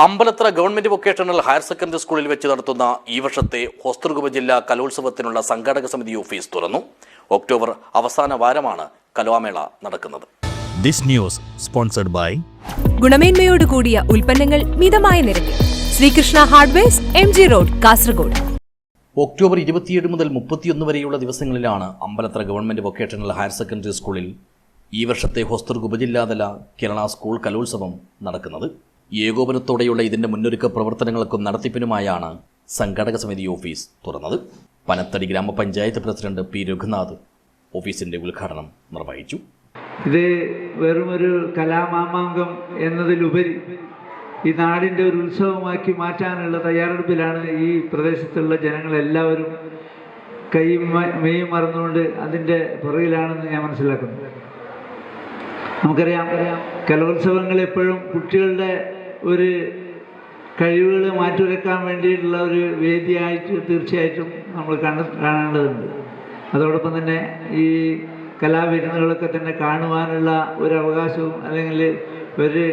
Ambalathra government vocational higher secondary സ്കൂളിൽ വെച്ച് നടത്തുന്ന ഈ വർഷത്തെ ഹോസ്ദുർഗ് ഉപജില്ലാ കലോത്സവത്തിനുള്ള സംഘാടക സമിതി ഓഫീസ് തുറന്നു. ഒക്ടോബർ അവസാന വാരമാണ് കലാമേള നടക്കുന്നത്. ദിസ് ന്യൂസ് സ്പോൺസർഡ് ബൈ ഗുണമേന്മയോട് കൂടിയ ഉൽപ്പന്നങ്ങൾ മിതമായ നിരക്കിൽ Sreekrishna hardwares MG road Kasaragod. October 27 മുതൽ 31 വരെയുള്ള ദിവസങ്ങളിലാണ് Ambalathara government vocational higher secondary സ്കൂളിൽ ഈ വർഷത്തെ ഹോസ്ദുർഗ് ഉപജില്ലാതല കേരള സ്കൂൾ കലോത്സവം നടക്കുന്നത്. ഏകോപനത്തോടെയുള്ള ഇതിന്റെ മുന്നൊരുക്ക പ്രവർത്തനങ്ങൾക്കും നടത്തിപ്പിനുമായാണ് സംഘാടക സമിതി ഓഫീസ് തുറന്നത്. പനത്തടി ഗ്രാമപഞ്ചായത്ത് പ്രസിഡന്റ് പി രഘുനാഥ് ഓഫീസിന്റെ ഉദ്ഘാടനം നിർവഹിച്ചു. ഇത് വെറുമൊരു കലാമാമാങ്കം എന്നതിലുപരി ഈ നാടിൻ്റെ ഒരു ഉത്സവമാക്കി മാറ്റാനുള്ള തയ്യാറെടുപ്പിലാണ് ഈ പ്രദേശത്തുള്ള ജനങ്ങളെല്ലാവരും കൈയും മെയ്യും മറന്നുകൊണ്ട് അതിൻ്റെ പുറകിലാണെന്ന് ഞാൻ മനസ്സിലാക്കുന്നു. നമുക്കറിയാം, കലോത്സവങ്ങൾ എപ്പോഴും കുട്ടികളുടെ ഒരു കഴിവുകൾ മാറ്റുരക്കാൻ വേണ്ടിയിട്ടുള്ള ഒരു വേദിയായിട്ട് തീർച്ചയായിട്ടും നമ്മൾ കാണേണ്ടതുണ്ട്. അതോടൊപ്പം തന്നെ ഈ കലാവിരുന്നുകളൊക്കെ തന്നെ കാണുവാനുള്ള ഒരു അവകാശവും അല്ലെങ്കിൽ ഒരു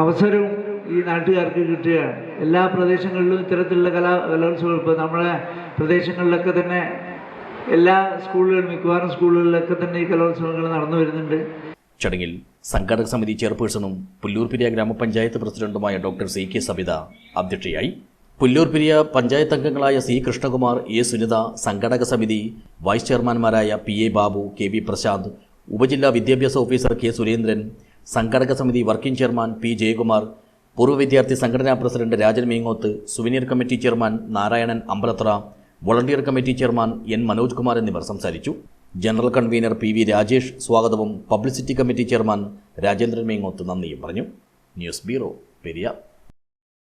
അവസരവും ഈ നാട്ടുകാർക്ക് കിട്ടുകയാണ്. എല്ലാ പ്രദേശങ്ങളിലും ഇത്തരത്തിലുള്ള കലോത്സവം ഇപ്പോൾ നമ്മുടെ പ്രദേശങ്ങളിലൊക്കെ തന്നെ എല്ലാ സ്കൂളുകളിലും മിക്കവാറും സ്കൂളുകളിലൊക്കെ തന്നെ ഈ കലോത്സവങ്ങൾ നടന്നു വരുന്നുണ്ട്. ചടങ്ങിൽ സംഘാടക സമിതി ചെയർപേഴ്സണും പുല്ലൂർപിരിയ ഗ്രാമപഞ്ചായത്ത് പ്രസിഡന്റുമായ ഡോക്ടർ CK സബിത അധ്യക്ഷയായി. പുല്ലൂർപിരിയ പഞ്ചായത്ത് അംഗങ്ങളായ C കൃഷ്ണകുമാർ, A സുനിത, സംഘാടക സമിതി വൈസ് ചെയർമാൻമാരായ PA ബാബു, KB പ്രശാന്ത്, ഉപജില്ലാ വിദ്യാഭ്യാസ ഓഫീസർ K സുരേന്ദ്രൻ, സംഘാടക സമിതി വർക്കിംഗ് ചെയർമാൻ P ജയകുമാർ, പൂർവ്വ വിദ്യാർത്ഥി സംഘടനാ president Rajan Meengoth, souvenir committee chairman Narayanan Ambalathra, volunteer committee chairman N Manoj Kumar എന്നിവർ സംസാരിച്ചു. ജനറൽ കൺവീനർ PV രാജേഷ് സ്വാഗതവും publicity committee chairman Rajendran Meengoth നന്ദിയും പറഞ്ഞു. News bureau, Periya.